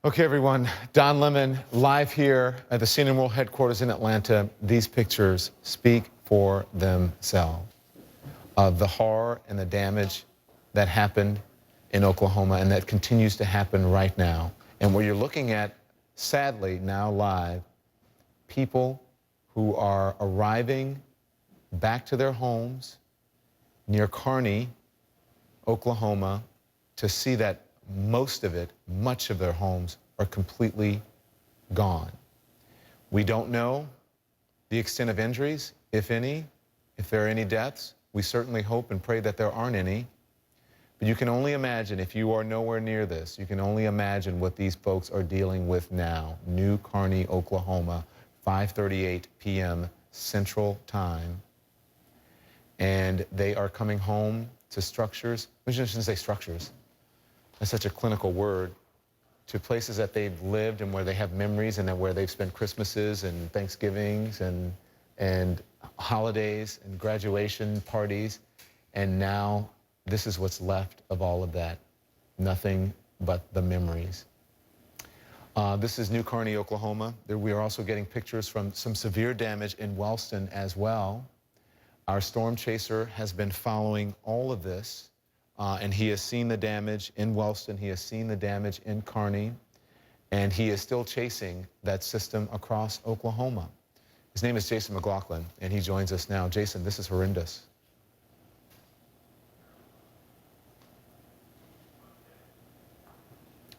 Okay, everyone. Don Lemon, live here at the CNN World Headquarters in Atlanta. These pictures speak for themselves of the horror and the damage that happened in Oklahoma and that continues to happen right now. And where you're looking at, sadly, now live, people who are arriving back to their homes near Kearney, Oklahoma, to see that most of it, much of their homes are completely gone. We don't know the extent of injuries, if any, if there are any deaths. We certainly hope and pray that there aren't any. But you can only imagine, if you are nowhere near this, you can only imagine what these folks are dealing with now. New Kearney, Oklahoma, 5:38 p.m. Central Time. And they are coming home to structures. I shouldn't say structures. That's such a clinical word. To places that they've lived and where they have memories and where they've spent Christmases and Thanksgivings and holidays and graduation parties. And now this is what's left of all of that. Nothing but the memories. This is New Kearney, Oklahoma. We are also getting pictures from some severe damage in Wellston as well. Our storm chaser has been following all of this. And he has seen the damage in Wellston, he has seen the damage in Kearney, and he is still chasing that system across Oklahoma. His name is Jason McLaughlin, and he joins us now. Jason, this is horrendous.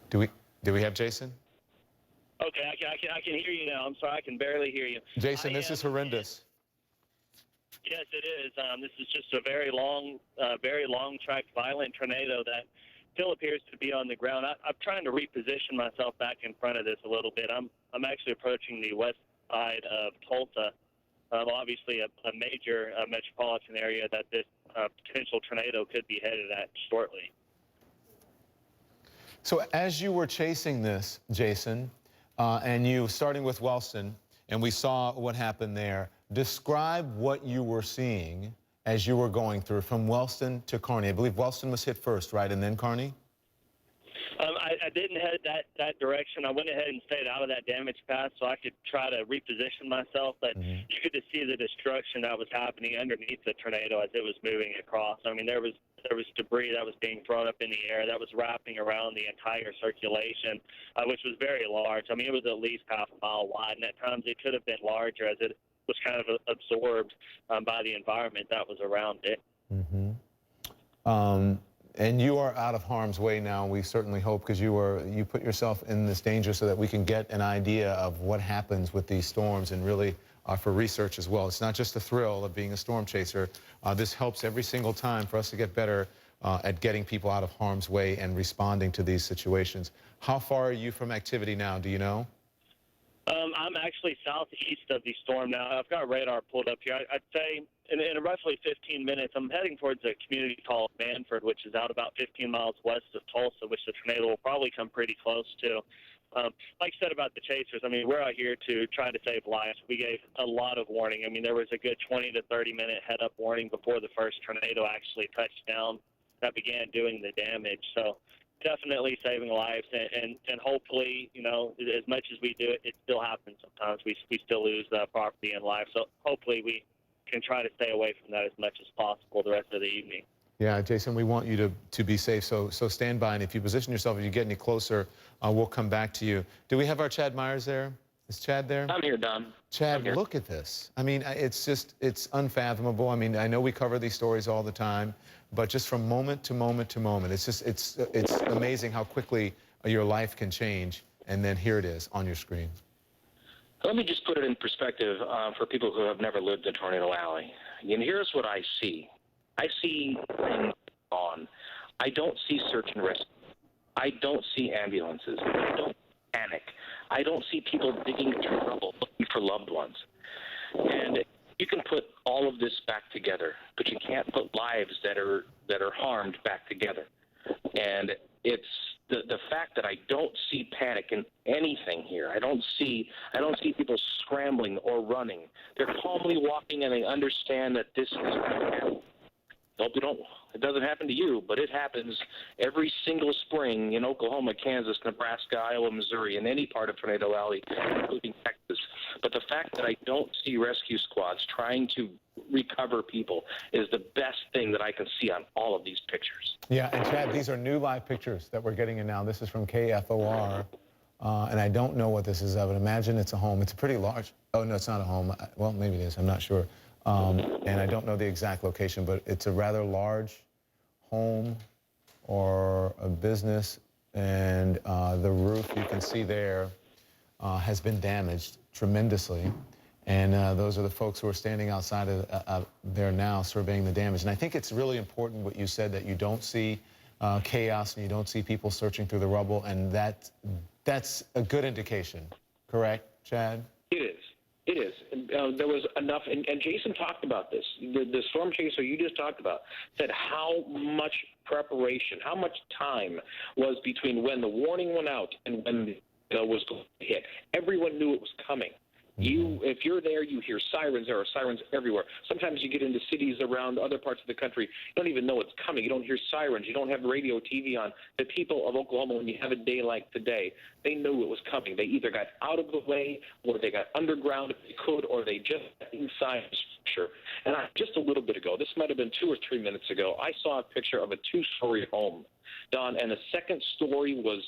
Do we have Jason? Okay, I can hear you now. I'm sorry, I can barely hear you. Jason, this is horrendous. Yes, it is. This is just a very long track, violent tornado that still appears to be on the ground. I'm trying to reposition myself back in front of this a little bit. I'm actually approaching the west side of Tulsa, obviously a major metropolitan area that this potential tornado could be headed at shortly. So as you were chasing this, Jason, and you starting with Wellston, and we saw what happened there, describe what you were seeing as you were going through from Wellston to Kearney. I believe Wellston was hit first, right, and then Kearney? I didn't head that direction. I went ahead and stayed out of that damage path so I could try to reposition myself. But you could just see the destruction that was happening underneath the tornado as it was moving across. I mean, there was debris that was being thrown up in the air that was wrapping around the entire circulation, which was very large. I mean, it was at least half a mile wide, and at times it could have been larger as it was kind of absorbed by the environment that was around it. And you are out of harm's way now. We certainly hope, because you put yourself in this danger so that we can get an idea of what happens with these storms, and really for research as well. It's not just the thrill of being a storm chaser. This helps every single time for us to get better at getting people out of harm's way and responding to these situations. How far are you from activity now? Do you know? I'm actually southeast of the storm now. I've got radar pulled up here. I'd say in roughly 15 minutes, I'm heading towards a community called Manford, which is out about 15 miles west of Tulsa, which the tornado will probably come pretty close to. Like I said about the chasers, I mean, we're out here to try to save lives. We gave a lot of warning. I mean, there was a good 20 to 30-minute head-up warning before the first tornado actually touched down that began doing the damage. So definitely saving lives, and hopefully, you know, as much as we do it, it still happens sometimes. We still lose property and life. So hopefully we can try to stay away from that as much as possible the rest of the evening. Yeah, Jason, we want you to be safe, so stand by, and if you position yourself, if you get any closer, we'll come back to you. Do we have our Chad Myers there? Is Chad there? I'm here, Don. Chad, look at this. I mean, it's unfathomable. I mean, I know we cover these stories all the time, but just from moment to moment to moment, it's amazing how quickly your life can change, and then here it is on your screen. Let me just put it in perspective for people who have never lived in Tornado Alley. And here's what I see. I see things on. I don't see search and rescue. I don't see ambulances. I don't panic. I don't see people digging through rubble looking for loved ones. And you can put all of this back together, but you can't put lives that are harmed back together. And it's the fact that I don't see panic in anything here. I don't see people scrambling or running. They're calmly walking, and they understand that this is going to happen. Hope you don't. It doesn't happen to you, but it happens every single spring in Oklahoma, Kansas, Nebraska, Iowa, Missouri, and any part of Tornado Alley, including Texas. But the fact that I don't see rescue squads trying to recover people is the best thing that I can see on all of these pictures. Yeah, and Chad, these are new live pictures that we're getting in now. This is from KFOR, and I don't know what this is. I would imagine it's a home. It's a pretty large. Oh, no, it's not a home. Well, maybe it is. I'm not sure. And I don't know the exact location, but it's a rather large home or a business, and the roof you can see there has been damaged tremendously. And those are the folks who are standing outside of there now surveying the damage. And I think it's really important what you said, that you don't see chaos and you don't see people searching through the rubble, and that's a good indication, correct, Chad? It is. It is. There was enough, and Jason talked about this. The storm chaser you just talked about said how much preparation, how much time was between when the warning went out and when it was going to hit. Everyone knew it was coming. If you're there, you hear sirens. There are sirens everywhere. Sometimes you get into cities around other parts of the country, you don't even know it's coming. You don't hear sirens. You don't have radio, TV on. The people of Oklahoma, when you have a day like today, they knew it was coming. They either got out of the way, or they got underground if they could, or they just got inside the structure. And just a little bit ago, this might have been 2 or 3 minutes ago, I saw a picture of a 2-story home, Don, and the second story was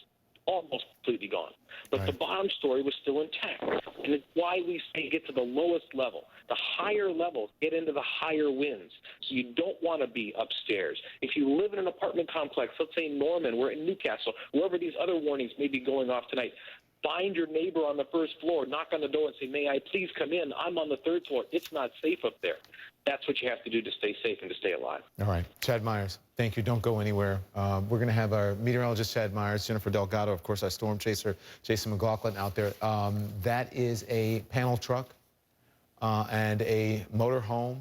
almost completely gone. But the bottom story was still intact. And it's why we say get to the lowest level. The higher levels get into the higher winds. So you don't want to be upstairs. If you live in an apartment complex, let's say Norman, we're in Newcastle, wherever these other warnings may be going off tonight, find your neighbor on the first floor, knock on the door and say, may I please come in? I'm on the 3rd floor. It's not safe up there. That's what you have to do to stay safe and to stay alive. All right. Chad Myers, thank you. Don't go anywhere. We're going to have our meteorologist, Chad Myers, Jennifer Delgado, of course, our storm chaser, Jason McLaughlin out there. That is a panel truck and a motor home,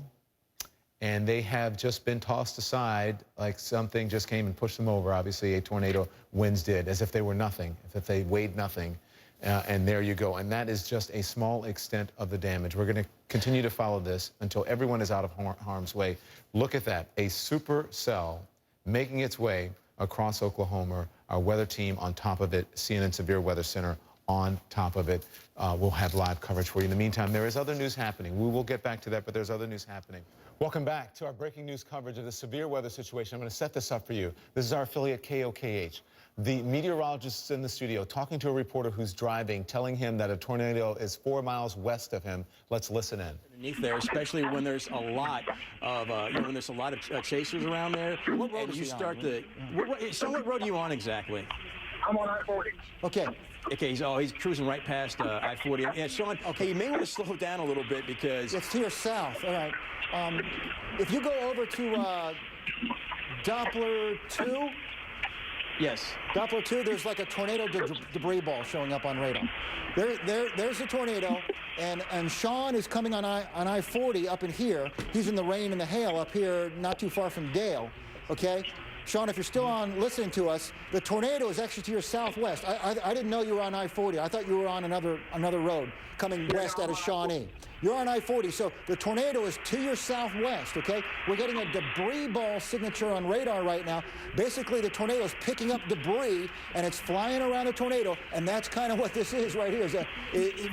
and they have just been tossed aside like something just came and pushed them over. Obviously, a tornado winds did, as if they were nothing, as if they weighed nothing. And there you go. And that is just a small extent of the damage. We're going to continue to follow this until everyone is out of harm's way. Look at that, a supercell making its way across Oklahoma. Our weather team on top of it, CNN Severe Weather Center on top of it. We'll have live coverage for you. In the meantime, there is other news happening. We will get back to that, but there's other news happening. Welcome back to our breaking news coverage of the severe weather situation. I'm going to set this up for you. This is our affiliate KOKH. The meteorologist is in the studio talking to a reporter who's driving, telling him that a tornado is 4 miles west of him. Let's listen in. Underneath there, especially when there's a lot of when there's a lot of chasers around there. What road is you start on? What road are you on exactly? I'm on I-40. Okay. Okay, he's cruising right past I-40. Yeah, Sean, okay, you may want to slow down a little bit because... It's to your south, all right. If you go over to Doppler 2... Yes. Doppler 2, there's like a tornado debris ball showing up on radar. There's a tornado, and Sean is coming on I-40 up in here. He's in the rain and the hail up here, not too far from Dale, okay? Sean, if you're still on listening to us, the tornado is actually to your southwest. I didn't know you were on I-40. I thought you were on another road coming west out of Shawnee. You're on I-40, so the tornado is to your southwest, okay? We're getting a debris ball signature on radar right now. Basically, the tornado is picking up debris, and it's flying around the tornado, and that's kind of what this is right here.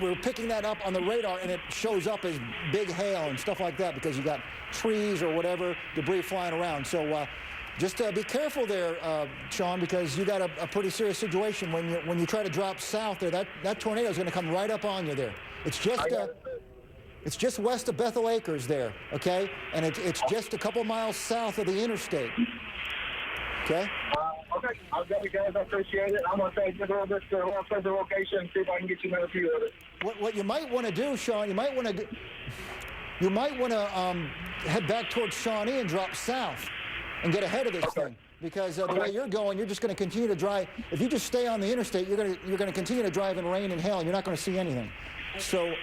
We're picking that up on the radar, and it shows up as big hail and stuff like that because you got trees or whatever debris flying around. So just be careful there, Sean, because you got a pretty serious situation when you try to drop south there. That tornado is going to come right up on you there. It's just west of Bethel Acres there, okay? And it's just a couple miles south of the interstate. Okay? Okay, I'll get you guys. I appreciate it. I'm going to take a little bit to a further location and see if I can get you another few of it. What you might want to do, Sean, you might want to head back towards Shawnee and drop south and get ahead of this thing. Because the way you're going, you're just going to continue to drive. If you just stay on the interstate, you're going to continue to drive in rain and hail, and you're not going to see anything. So,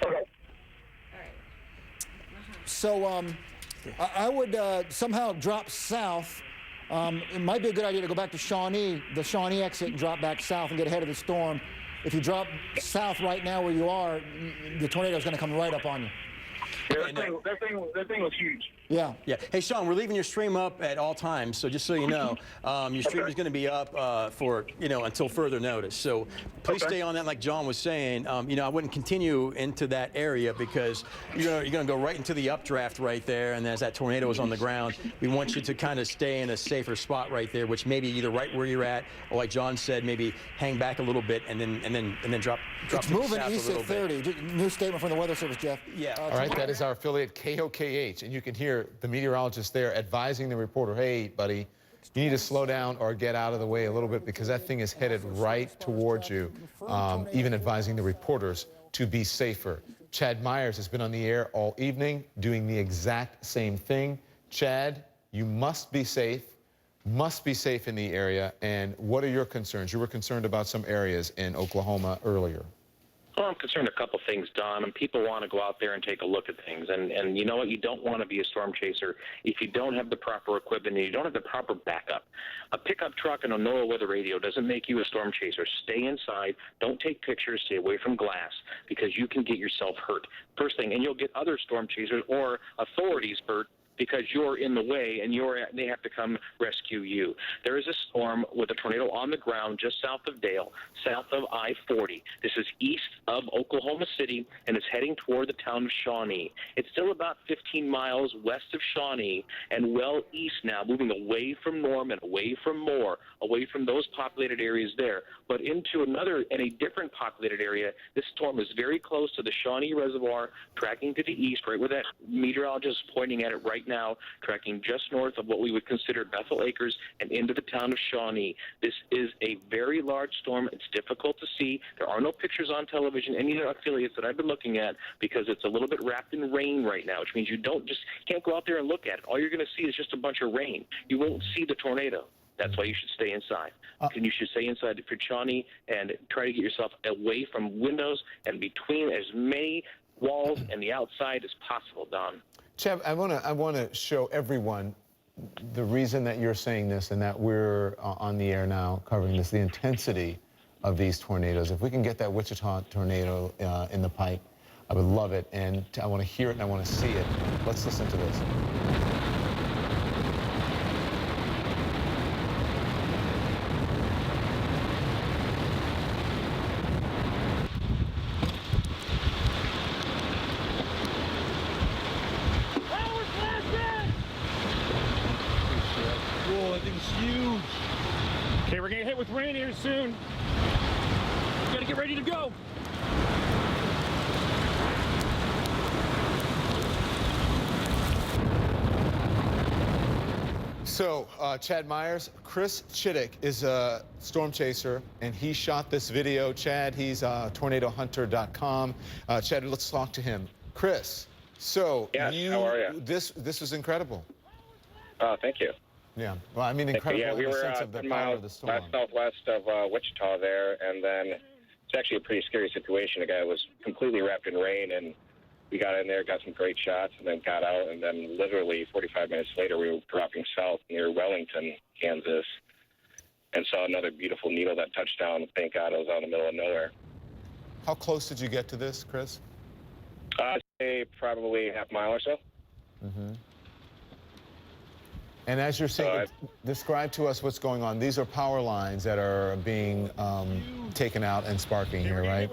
I would somehow drop south. It might be a good idea to go back to Shawnee, the Shawnee exit, and drop back south and get ahead of the storm. If you drop south right now where you are, the tornado is going to come right up on you. Yeah, that thing was huge. Yeah. Yeah. Hey, Sean, we're leaving your stream up at all times, so just so you know, your stream is going to be up for, until further notice. So please stay on that. Like John was saying, I wouldn't continue into that area because you're going to go right into the updraft right there, and as that tornado is on the ground, we want you to kind of stay in a safer spot right there, which may be either right where you're at, or like John said, maybe hang back a little bit and then drop. It's to the moving south east a at little 30. bit. New statement from the Weather Service, Jeff. Yeah. All right, that is our affiliate KOKH, and you can hear the meteorologist there advising the reporter, hey, buddy, you need to slow down or get out of the way a little bit because that thing is headed right towards you, even advising the reporters to be safer. Chad Myers has been on the air all evening doing the exact same thing. Chad, you must be safe in the area. And what are your concerns? You were concerned about some areas in Oklahoma earlier. Well, I'm concerned a couple things, Don, and people want to go out there and take a look at things. And you know what? You don't want to be a storm chaser if you don't have the proper equipment and you don't have the proper backup. A pickup truck and a NOAA weather radio doesn't make you a storm chaser. Stay inside. Don't take pictures. Stay away from glass because you can get yourself hurt. First thing, and you'll get other storm chasers or authorities hurt because you're in the way and they have to come rescue you. There is a storm with a tornado on the ground just south of Dale, south of I-40. This is east of Oklahoma City, and it's heading toward the town of Shawnee. It's still about 15 miles west of Shawnee and well east now, moving away from Norman, away from Moore, away from those populated areas there, but into another and a different populated area. This storm is very close to the Shawnee Reservoir, tracking to the east, right where that meteorologist is pointing at it right now, tracking just north of what we would consider Bethel Acres and into the town of Shawnee. This is a very large storm. It's difficult to see. There are no pictures on television, any other affiliates that I've been looking at, because it's a little bit wrapped in rain right now, which means you can't go out there and look at it. All you're going to see is just a bunch of rain. You won't see the tornado. That's why you should stay inside. And you should stay inside if you're Shawnee and try to get yourself away from windows and between as many walls and the outside as possible, Don. Chev, I want to show everyone the reason that you're saying this and that we're on the air now covering this, the intensity of these tornadoes. If we can get that Wichita tornado in the pipe, I would love it. And I want to hear it and I want to see it. Let's listen to this. Okay, we're getting hit with rain here soon. Gotta get ready to go. So, Chad Myers, Chris Chittick is a storm chaser, and he shot this video. Chad, he's tornadohunter.com. Chad, let's talk to him. Chris, so yes, how are you? This was incredible. Thank you. Yeah, well, I mean, incredible Yeah, we in the were sense of the 10 power miles of the storm. southwest of Wichita there, and then it's actually a pretty scary situation. The guy was completely wrapped in rain, and we got in there, got some great shots, and then got out, and then literally 45 minutes later, we were dropping south near Wellington, Kansas, and saw another beautiful needle that touched down. Thank God it was out in the middle of nowhere. How close did you get to this, Chris? I'd say probably half a mile or so. Mm-hmm. And as you're saying, describe to us what's going on. These are power lines that are being taken out and sparking here, right?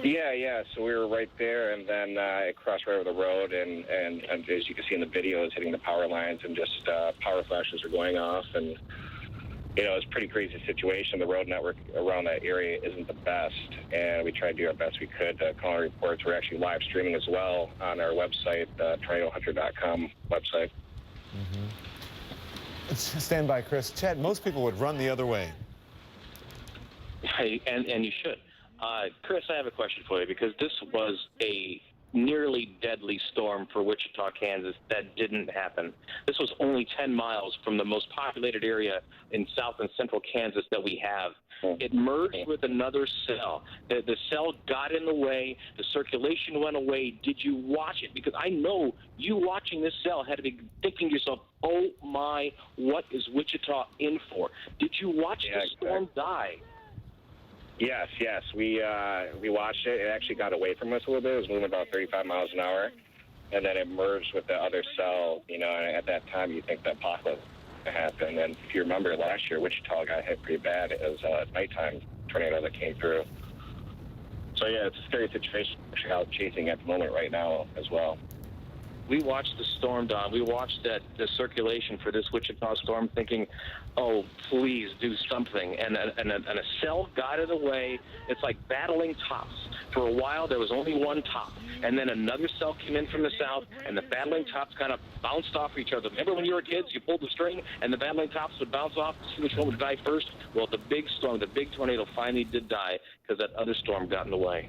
Yeah. So we were right there, and then it crossed right over the road, and as you can see in the video, it's hitting the power lines, and just power flashes are going off, and it's a pretty crazy situation. The road network around that area isn't the best, and we tried to do our best we could to call our reports. We're actually live streaming as well on our website, tornadohunter.com website. Mm-hmm. Stand by, Chris. Chad, most people would run the other way. Hey, and you should. Chris, I have a question for you, because this was a nearly deadly storm for Wichita, Kansas. That didn't happen. This was only 10 miles from the most populated area in south and central Kansas that we have. It merged with another cell. The cell got in the way. The circulation went away. Did you watch it? Because I know you watching this cell had to be thinking to yourself, oh my, what is Wichita in for? Did you watch the storm die? Yes. We watched it. It actually got away from us a little bit. It was moving about 35 miles an hour. and then it merged with the other cell. And at that time, you think the apocalypse would happen. And if you remember last year, Wichita got hit pretty bad. It was a nighttime tornado that came through. So yeah, it's a scary situation out chasing at the moment right now as well. We watched the storm, Don. We watched the circulation for this Wichita storm thinking, oh, please do something. And a cell got it away. It's like battling tops. For a while, there was only one top. And then another cell came in from the south, and the battling tops kind of bounced off each other. Remember when you were kids, you pulled the string, and the battling tops would bounce off to see which one would die first? Well, the big storm, the big tornado finally did die because that other storm got in the way.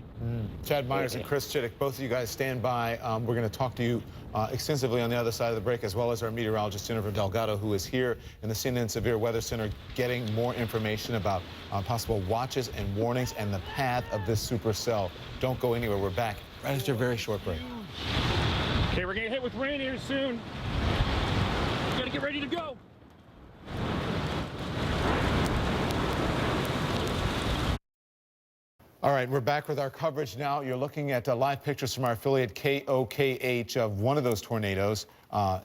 Chad Myers and Chris Chittick, both of you guys stand by. We're going to talk to you extensively on the other side of the break, as well as our meteorologist, Jennifer Delgado, who is here in the CNN Severe Weather Center getting more information about possible watches and warnings and the path of this supercell. Don't go anywhere. We're back right after a very short break. Okay, we're getting hit with rain here soon. Gotta get ready to go. All right, we're back with our coverage now. You're looking at live pictures from our affiliate KOKH of one of those tornadoes.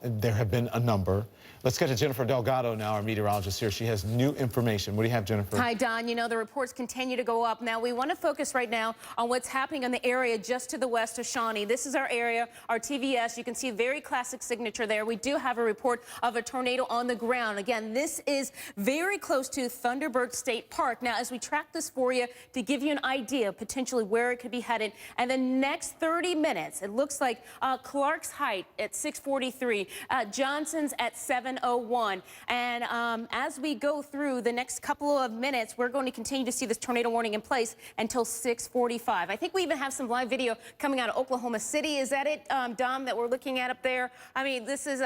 There have been a number. Let's get to Jennifer Delgado now, our meteorologist here. She has new information. What do you have, Jennifer? Hi, Don. You know, the reports continue to go up. Now, we want to focus right now on what's happening in the area just to the west of Shawnee. This is our area, our TVS. You can see a very classic signature there. We do have a report of a tornado on the ground. Again, this is very close to Thunderbird State Park. Now, as we track this for you to give you an idea of potentially where it could be headed, and the next 30 minutes, it looks like Clark's Height at 6:43, Johnson's at 7:01. And as we go through the next couple of minutes, we're going to continue to see this tornado warning in place until 6:45. I think we even have some live video coming out of Oklahoma City. Is that it, Dom, that we're looking at up there? I mean, this is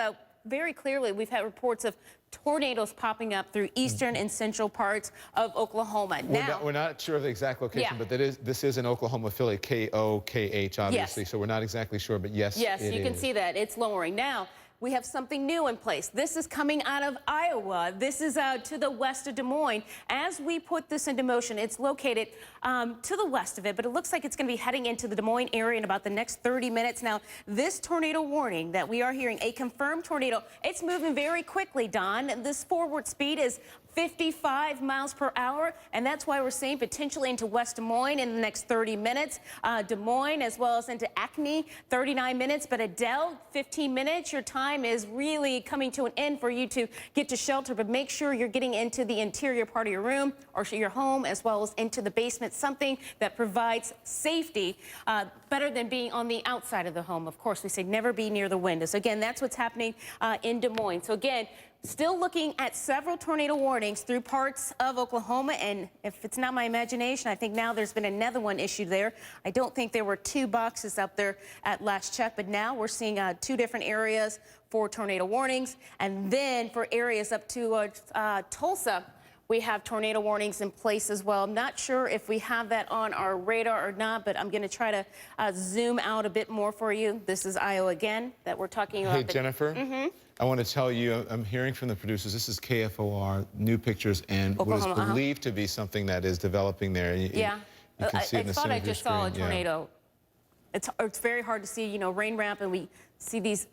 very clearly, we've had reports of tornadoes popping up through eastern and central parts of Oklahoma. We're not sure of the exact location, but this is an Oklahoma affiliate, KOKH, obviously, so we're not exactly sure, but yes, you can see that. It's lowering. Now, we have something new in place. This is coming out of Iowa. This is to the west of Des Moines. As we put this into motion, it's located to the west of it, but it looks like it's going to be heading into the Des Moines area in about the next 30 minutes. Now, this tornado warning that we are hearing, a confirmed tornado, it's moving very quickly, Don. This forward speed is 55 miles per hour, and that's why we're saying potentially into West Des Moines in the next 30 minutes. Des Moines as well as into Acme, 39 minutes, but Adele, 15 minutes. Your time is really coming to an end for you to get to shelter, but make sure you're getting into the interior part of your room or your home as well as into the basement, something that provides safety better than being on the outside of the home. Of course, we say never be near the windows. Again, that's what's happening in Des Moines. So again, still looking at several tornado warnings through parts of Oklahoma, and if it's not my imagination, I think now there's been another one issued there. I don't think there were 2 boxes up there at last check, but now we're seeing 2 different areas for tornado warnings, and then for areas up to Tulsa, we have tornado warnings in place as well. I'm not sure if we have that on our radar or not, but I'm going to try to zoom out a bit more for you. This is Iowa again that we're talking about. Hey, Jennifer, I want to tell you, I'm hearing from the producers, this is KFOR, new pictures, and Oklahoma, what is believed to be something that is developing there. You can see it in the center I of your just saw a screen. tornado. It's very hard to see, you know, rain ramp, and we see these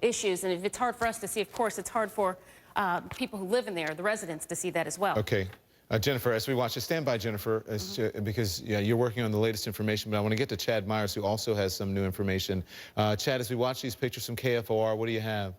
issues, and if it's hard for us to see, of course, it's hard for people who live in there, the residents, to see that as well. Okay. Jennifer, as we watch it, stand by, Jennifer, because you're working on the latest information, but I want to get to Chad Myers, who also has some new information. Chad, as we watch these pictures from KFOR, what do you have?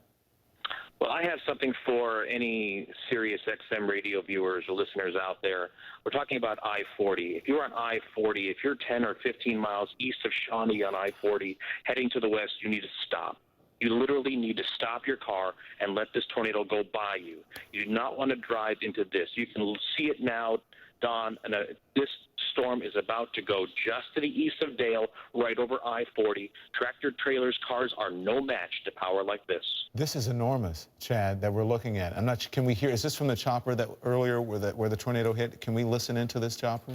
Well, I have something for any Sirius XM radio viewers or listeners out there. We're talking about I-40. If you're on I-40, if you're 10 or 15 miles east of Shawnee on I-40, heading to the west, you need to stop. You literally need to stop your car and let this tornado go by you. You do not want to drive into this. You can see it now, Don, and this storm is about to go just to the east of Dale, right over I-40. Tractor trailers, cars are no match to power like this. This is enormous, Chad, that we're looking at. I'm not. Can we hear? Is this from the chopper that earlier where the tornado hit? Can we listen into this chopper?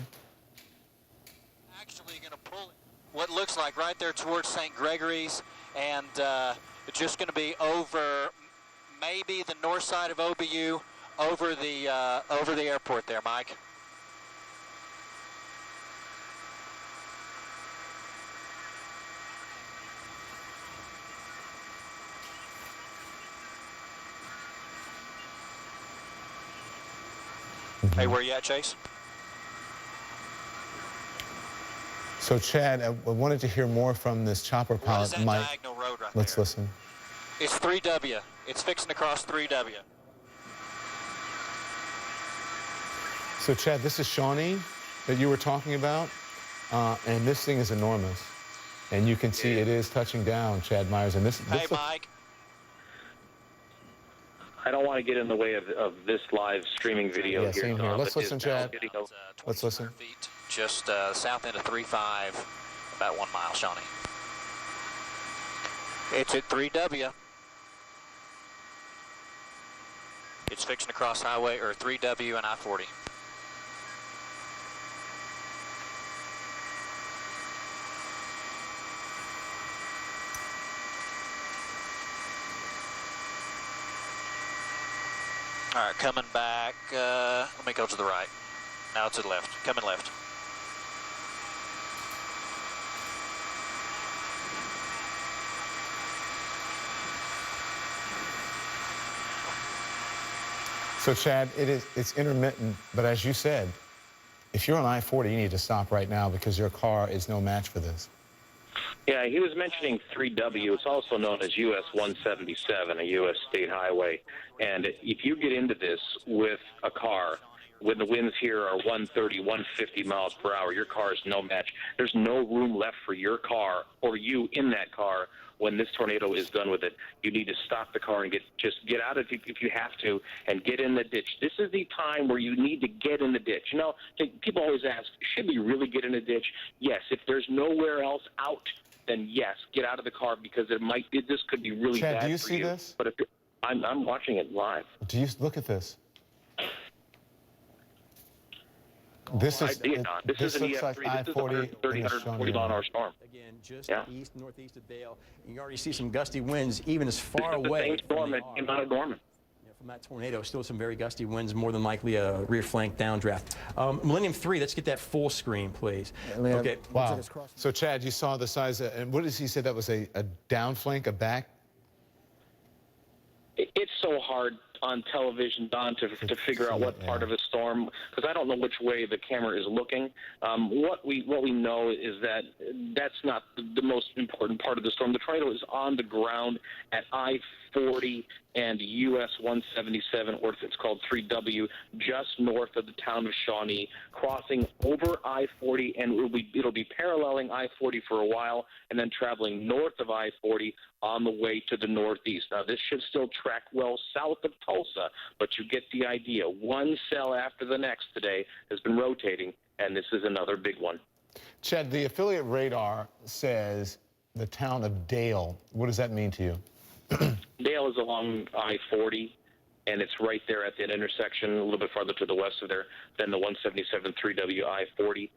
Actually, going to pull what looks like right there towards St. Gregory's, and it's just going to be over maybe the north side of OBU, over the airport there, Mike. Hey, where you at, Chase? So, Chad, I wanted to hear more from this chopper pilot, What is that Mike. diagonal road right Let's there? listen. It's 3W. It's fixing to cross 3W. So, Chad, this is Shawnee that you were talking about, and this thing is enormous. And you can see it is touching down, Chad Myers. And this Hey, Mike. I don't want to get in the way of this live streaming video Yeah, here. same here. Tom, Let's but listen, it's now Chad. getting Let's listen. Feet, just south end of 3.5, about 1 mile, Shawnee. It's at 3W. It's fixing to cross highway, or 3W and I-40. All right, coming back. Let me go to the right. Now to the left. Coming left. So, Chad, it's intermittent, but as you said, if you're on I-40, you need to stop right now because your car is no match for this. Yeah, he was mentioning 3W. It's also known as US 177, a U.S. state highway. And if you get into this with a car, when the winds here are 130, 150 miles per hour, your car is no match. There's no room left for your car or you in that car when this tornado is done with it. You need to stop the car and just get out of it if you have to and get in the ditch. This is the time where you need to get in the ditch. You know, people always ask, should we really get in a ditch? Yes. If there's nowhere else out, then yes, get out of the car because this could be really Chad, bad do you for see you. this? But if I'm watching it live. Do you look at this? This is This is an looks like EF3. This is a 130, 140 mile an hour storm. Again, just east, northeast of Dale. And you already see some gusty winds, even as far This is the away same storm that came out of Gorman. from that tornado. Still some very gusty winds, more than likely a rear flank downdraft. Millennium 3, let's get that full screen, please. Okay. Wow. So, Chad, you saw the size, and what does he say that was a down flank, a back? It's so hard on television, Don, to figure out what part of a storm, because I don't know which way the camera is looking. What we know is that that's not the most important part of the storm. The tornado is on the ground at I-40 and US 177, or it's called 3W, just north of the town of Shawnee, crossing over I-40, and it'll be paralleling I-40 for a while, and then traveling north of I-40 on the way to the northeast. Now, this should still track well south of Tulsa, but you get the idea. One cell after the next today has been rotating, and this is another big one. Chad, the affiliate radar says the town of Dale. What does that mean to you? Dale is along I-40, and it's right there at that intersection, a little bit farther to the west of there than the 177 3W I-40.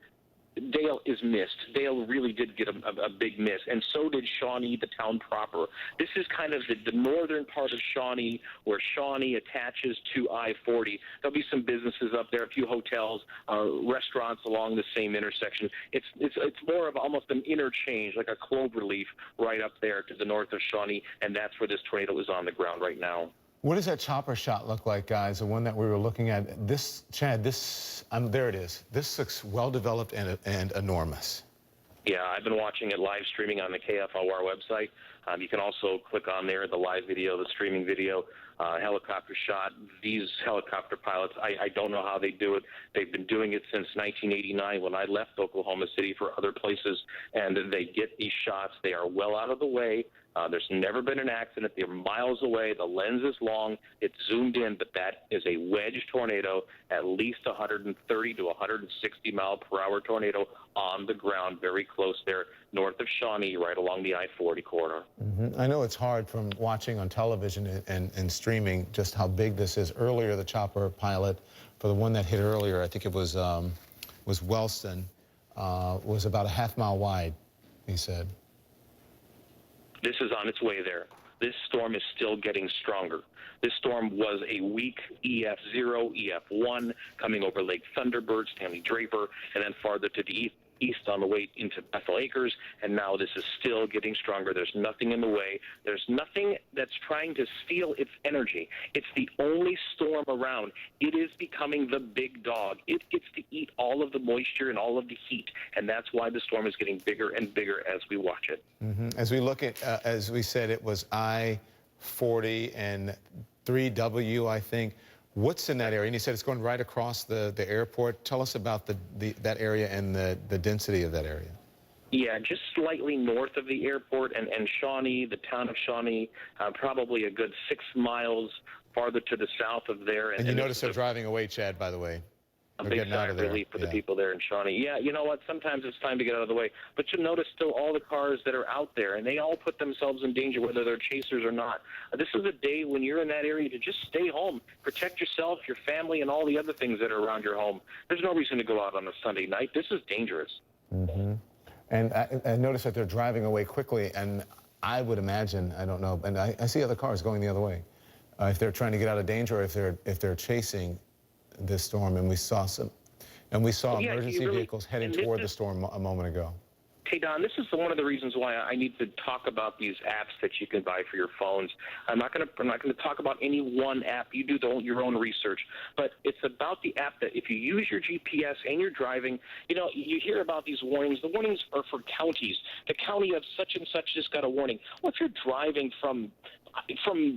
Dale is missed. Dale really did get a big miss, and so did Shawnee, the town proper. This is kind of the northern part of Shawnee, where Shawnee attaches to I-40. There'll be some businesses up there, a few hotels, restaurants along the same intersection. It's more of almost an interchange, like a clover leaf right up there to the north of Shawnee, and that's where this tornado is on the ground right now. What does that chopper shot look like, guys? The one that we were looking at. This, Chad, there it is. This looks well-developed and enormous. Yeah, I've been watching it live streaming on the KFOR website. You can also click on there, the live video, the streaming video, helicopter shot. These helicopter pilots, I don't know how they do it. They've been doing it since 1989 when I left Oklahoma City for other places, and they get these shots. They are well out of the way. There's never been an accident. They're miles away. The lens is long. It's zoomed in, but that is a wedge tornado, at least 130 to 160 mile per hour tornado on the ground, very close there, north of Shawnee, right along the I-40 corridor. I know it's hard from watching on television and streaming just how big this is. Earlier, the chopper pilot, for the one that hit earlier, I think it was Wellston, was about a half-mile wide, he said. This is on its way there. This storm is still getting stronger. This storm was a weak EF0, EF1, coming over Lake Thunderbird, Stanley Draper, and then farther to the east, east on the way into Bethel Acres, and now this is still getting stronger. There's nothing in the way. There's nothing that's trying to steal its energy. It's the only storm around. It is becoming the big dog. It gets to eat all of the moisture and all of the heat, and that's why the storm is getting bigger and bigger as we watch it. As we look at, as we said, it was I-40 and 3W, I think. What's in that area? And you said it's going right across the airport. Tell us about that area and the density of that area. Yeah, just slightly north of the airport and Shawnee, the town of Shawnee, probably a good 6 miles farther to the south of there. And you notice they're driving away, Chad, by the way. A They're big getting out sigh of of there. relief for the people there in Shawnee. Yeah, you know what? Sometimes it's time to get out of the way. But you'll notice still all the cars that are out there, and they all put themselves in danger, whether they're chasers or not. This is a day when you're in that area to just stay home, protect yourself, your family, and all the other things that are around your home. There's no reason to go out on a Sunday night. This is dangerous. And I notice that they're driving away quickly, and I would imagine, I don't know, and I see other cars going the other way. If they're trying to get out of danger, or if they're chasing this storm, and we saw emergency vehicles heading toward the storm a moment ago. Hey, Don, this is one of the reasons why I need to talk about these apps that you can buy for your phones. I'm not going to talk about any one app. You do your own research. But it's about the app that if you use your GPS and you're driving, you know, you hear about these warnings. The warnings are for counties. The county of such and such just got a warning. Well, if you're driving from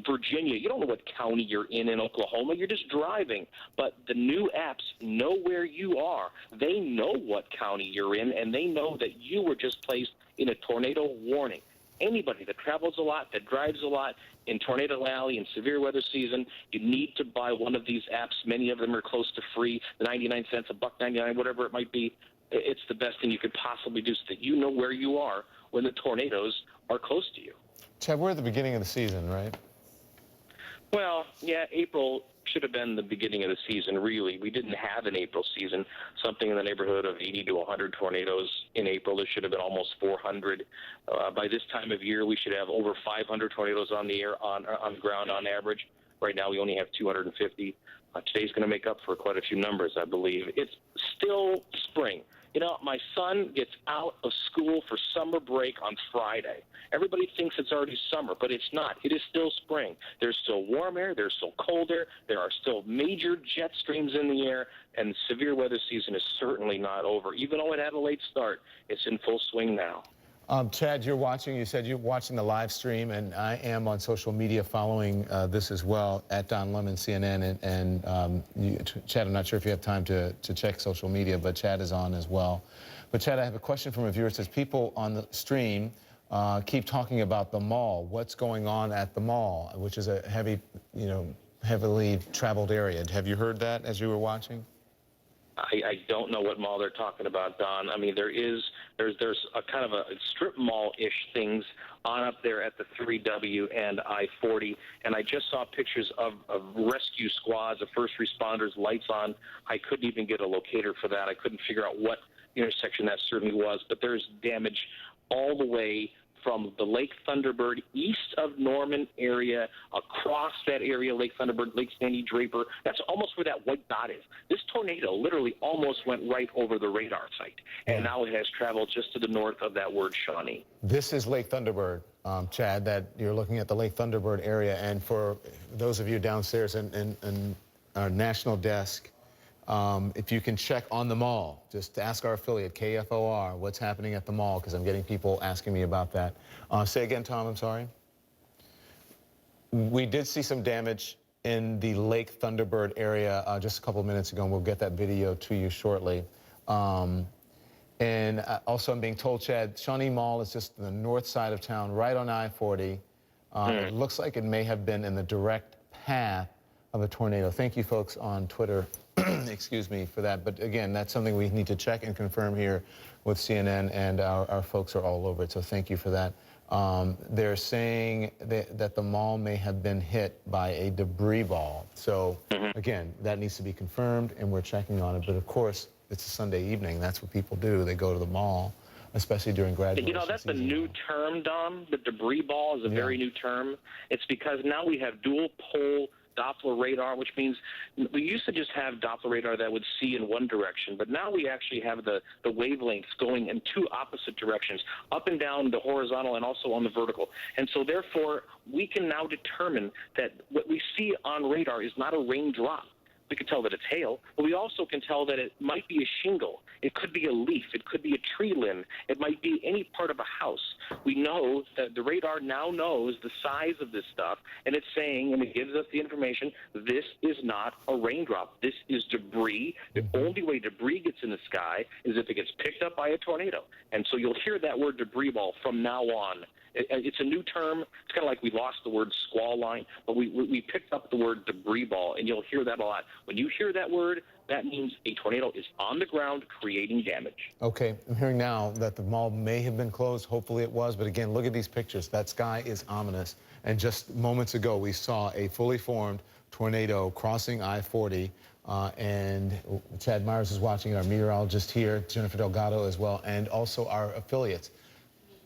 Virginia, you don't know what county you're in Oklahoma. You're just driving. But the new apps know where you are. They know what county you're in, and they know that you were just placed in a tornado warning. Anybody that travels a lot, that drives a lot in Tornado Alley in severe weather season, you need to buy one of these apps. Many of them are close to free, 99 cents, $1.99, whatever it might be. It's the best thing you could possibly do so that you know where you are when the tornadoes are close to you. Chad, we're at the beginning of the season, right? Well, yeah, April should have been the beginning of the season, really. We didn't have an April season, something in the neighborhood of 80 to 100 tornadoes in April. There should have been almost 400. By this time of year, we should have over 500 tornadoes on the air, on the ground on average. Right now, we only have 250. Today's going to make up for quite a few numbers, I believe. It's still spring. You know, my son gets out of school for summer break on Friday. Everybody thinks it's already summer, but it's not. It is still spring. There's still warm air. There's still cold air. There are still major jet streams in the air, and severe weather season is certainly not over. Even though it had a late start, it's in full swing now. Chad, you said you're watching the live stream, and I am on social media following this as well, at Don Lemon CNN. Chad, I'm not sure if you have time to check social media, but Chad is on as well. But Chad, I have a question from a viewer. It says, people on the stream keep talking about the mall. What's going on at the mall, which is a heavily traveled area? Have you heard that as you were watching? I don't know what mall they're talking about, Don. I mean, there's a kind of a strip mall-ish things on up there at the 3W and I-40, and I just saw pictures of rescue squads, of first responders, lights on. I couldn't even get a locator for that. I couldn't figure out what intersection that certainly was, but there's damage all the way from the Lake Thunderbird east of Norman area, across that area, Lake Thunderbird, Lake Sandy Draper. That's almost where that white dot is. This tornado literally almost went right over the radar site, and now it has traveled just to the north of that word Shawnee. This is Lake Thunderbird, Chad, that you're looking at the Lake Thunderbird area. And for those of you downstairs in our national desk, if you can check on the mall, just ask our affiliate, KFOR, what's happening at the mall, because I'm getting people asking me about that. Say again, Tom, I'm sorry. We did see some damage in the Lake Thunderbird area just a couple of minutes ago, and we'll get that video to you shortly. And also I'm being told, Chad, Shawnee Mall is just the north side of town, right on I-40. It looks like it may have been in the direct path of a tornado. Thank you, folks on Twitter. Excuse me for that. But again, that's something we need to check and confirm here with CNN, and our folks are all over it. So thank you for that. They're saying that the mall may have been hit by a debris ball. So again, that needs to be confirmed, and we're checking on it. But of course, it's a Sunday evening. That's what people do. They go to the mall, especially during graduation season. That's a new term, Dom. The debris ball is a very new term. It's because now we have dual pole Doppler radar, which means we used to just have Doppler radar that would see in one direction, but now we actually have the wavelengths going in two opposite directions, up and down the horizontal and also on the vertical. And so therefore, we can now determine that what we see on radar is not a raindrop. We can tell that it's hail, but we also can tell that it might be a shingle. It could be a leaf. It could be a tree limb. It might be any part of a house. We know that the radar now knows the size of this stuff, and it's saying, and it gives us the information, this is not a raindrop. This is debris. The only way debris gets in the sky is if it gets picked up by a tornado. And so you'll hear that word debris ball from now on. It's a new term. It's kind of like we lost the word squall line, but we picked up the word debris ball, and you'll hear that a lot. When you hear that word, that means a tornado is on the ground creating damage. Okay, I'm hearing now that the mall may have been closed. Hopefully it was, but again, look at these pictures. That sky is ominous. And just moments ago, we saw a fully formed tornado crossing I-40. And Chad Myers is watching, our meteorologist here, Jennifer Delgado as well, and also our affiliates,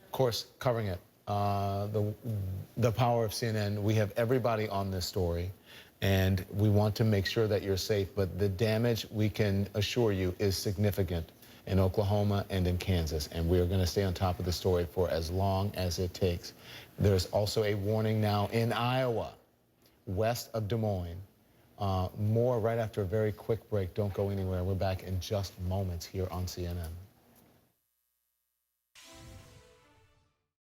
of course, covering it. The power of CNN. We have everybody on this story, and we want to make sure that you're safe. But the damage, we can assure you, is significant in Oklahoma and in Kansas, and we are going to stay on top of the story for as long as it takes. There's also a warning now in Iowa, west of Des Moines. More right after a very quick break. Don't go anywhere. We're back in just moments here on CNN.